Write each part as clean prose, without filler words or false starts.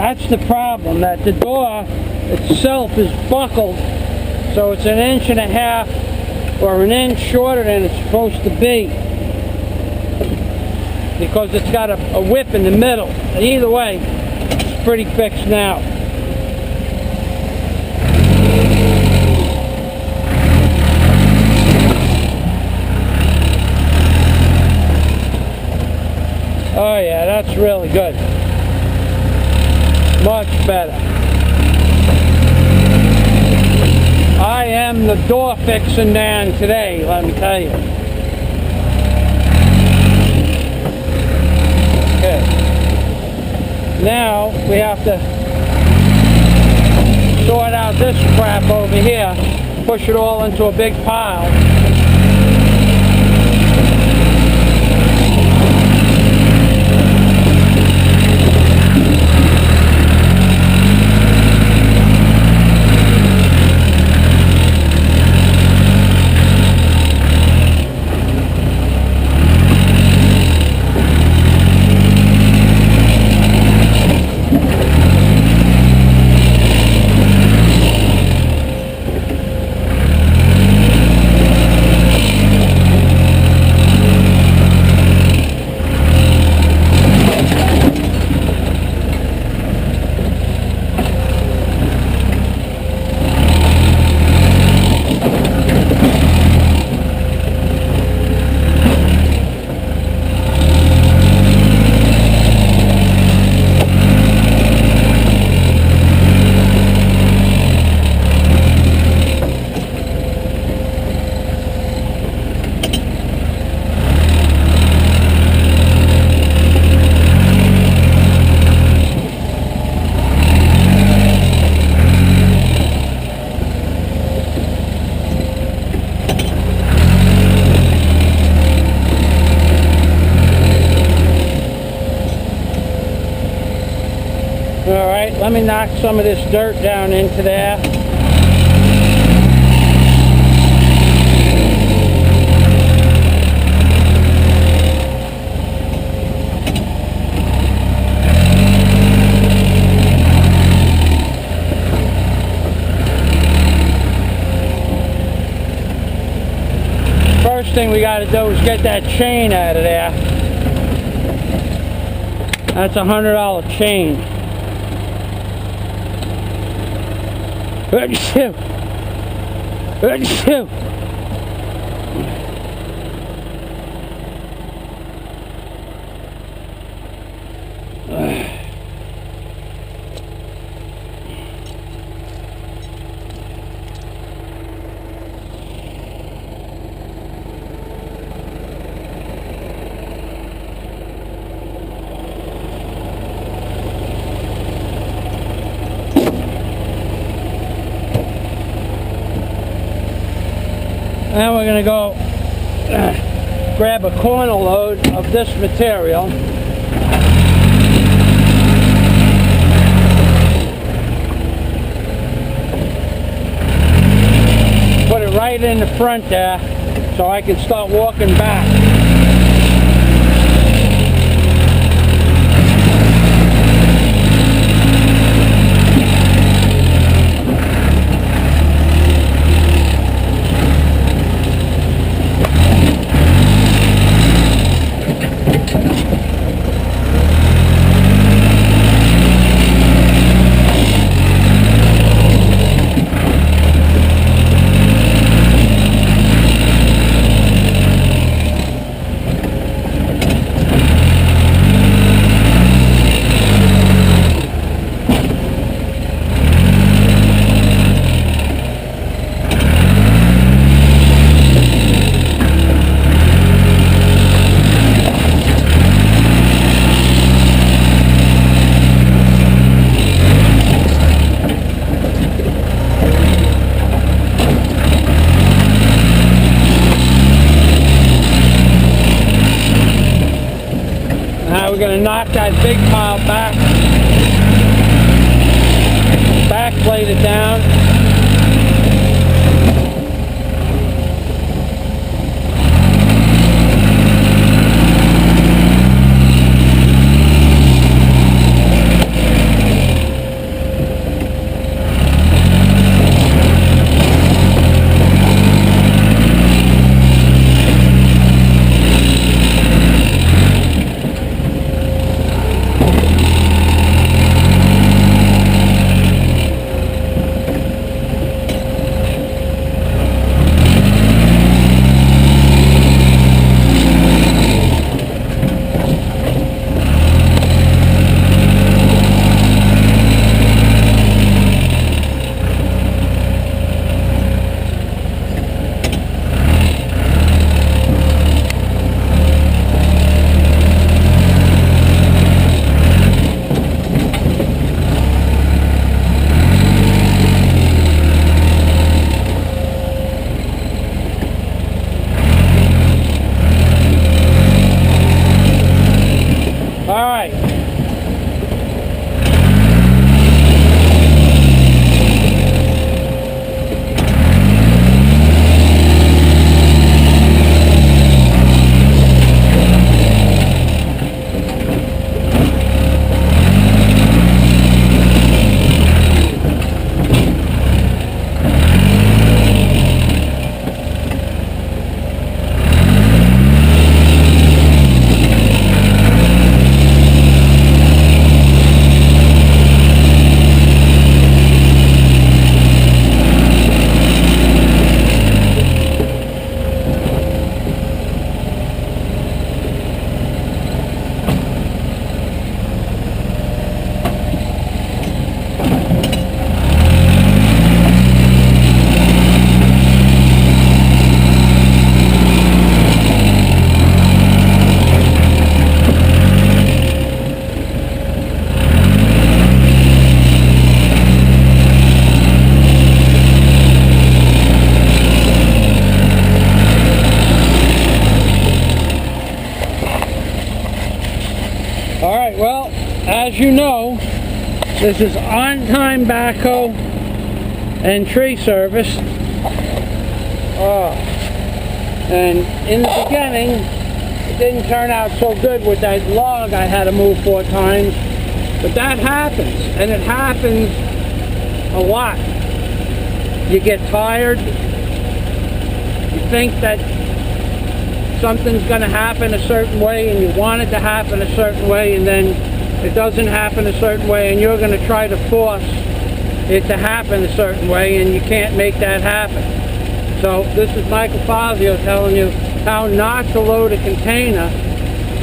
That's the problem, that the door itself is buckled, so it's 1.5 inches or 1 inch shorter than it's supposed to be, because it's got a whip in the middle. Either way, it's pretty fixed now. Oh yeah, that's really good. Much better. I am the door fixing man today, let me tell you. Okay. Now we have to sort out this crap over here, push it all into a big pile. Alright, let me knock some of this dirt down into there. First thing we got to do is get that chain out of there. That's a $100 chain. Achoo! Achoo! Now we're going to go grab a corner load of this material. Put it right in the front there so I can start walking back. Now we're going to knock that big pile back, backplate it down. Alright, well, as you know, this is on-time backhoe and tree service. And in the beginning, it didn't turn out so good with that log I had to move 4 times. But that happens, and it happens a lot. You get tired, you think that something's going to happen a certain way and you want it to happen a certain way, and then it doesn't happen a certain way, and you're going to try to force it to happen a certain way, and you can't make that happen. So this is Michael Fazio telling you how not to load a container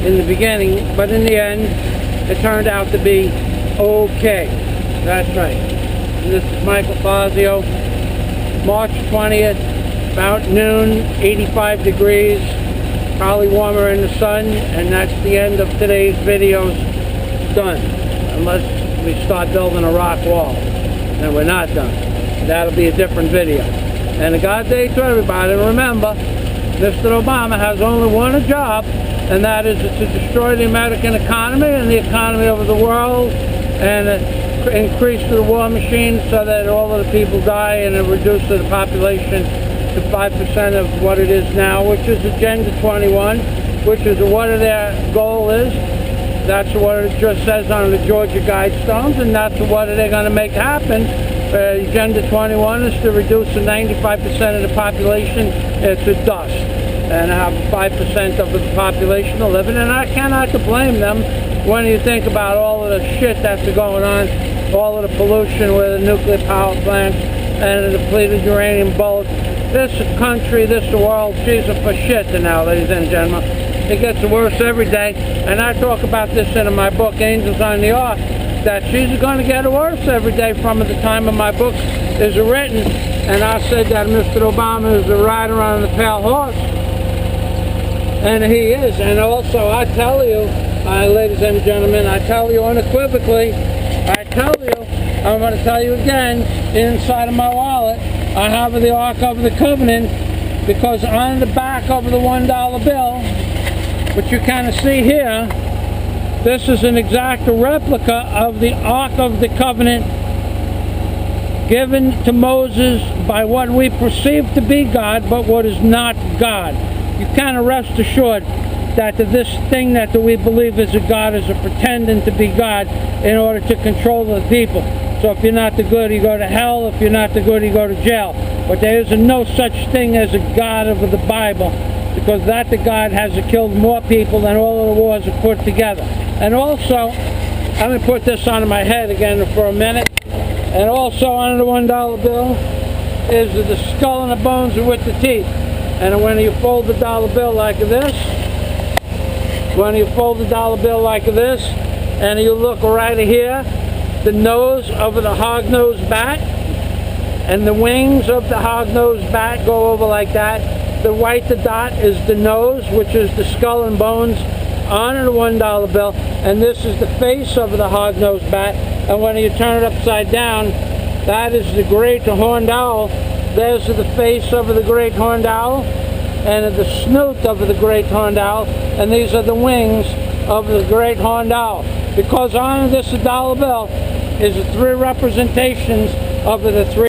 in the beginning, but in the end it turned out to be okay. That's right. And this is Michael Fazio, March 20th, about noon, 85 degrees, probably warmer in the sun, and that's the end of today's videos. Done. Unless we start building a rock wall. Then we're not done. That'll be a different video. And a God day to everybody. Remember, Mr. Obama has only one job, and that is to destroy the American economy and the economy of the world, and increase the war machine so that all of the people die, and reduce the population to 5% of what it is now, which is Agenda 21, which is what their goal is. That's what it just says on the Georgia Guidestones, and that's what they're going to make happen. Agenda 21 is to reduce the 95% of the population to dust, and have 5% of the population to live in. And I cannot blame them when you think about all of the shit that's going on, all of the pollution with the nuclear power plants and the depleted uranium bullets. This country, this world, she's a for shit now, ladies and gentlemen. It gets worse every day, and I talk about this in my book, Angels on the Ark, that she's going to get worse every day from the time of my book is written. And I said that Mr. Obama is a rider on the pale horse, and he is. And also, I tell you, ladies and gentlemen, I tell you unequivocally, I tell you, I'm going to tell you again, inside of my wallet, I have the Ark of the Covenant, because on the back of the $1 bill, which you kind of see here, this is an exact replica of the Ark of the Covenant given to Moses by what we perceive to be God, but what is not God. You kind of rest assured that this thing that we believe is a God is a pretending to be God in order to control the people. So if you're not the good, you go to hell. If you're not the good, you go to jail. But there is no such thing as a God of the Bible, because that the God has killed more people than all of the wars are put together. And also, I'm going to put this on my head again for a minute. And also on the $1 bill is the skull and the bones with the teeth. And when you fold the dollar bill like this, and you look right here, the nose of the hog-nosed bat and the wings of the hog-nosed bat go over like that. The white dot is the nose, which is the skull and bones on the $1 bill, and this is the face of the hog-nosed bat. And when you turn it upside down, that is the great horned owl. There's the face of the great horned owl, and the snout of the great horned owl, and these are the wings of the great horned owl. Because on this dollar bill is the 3 representations of the 3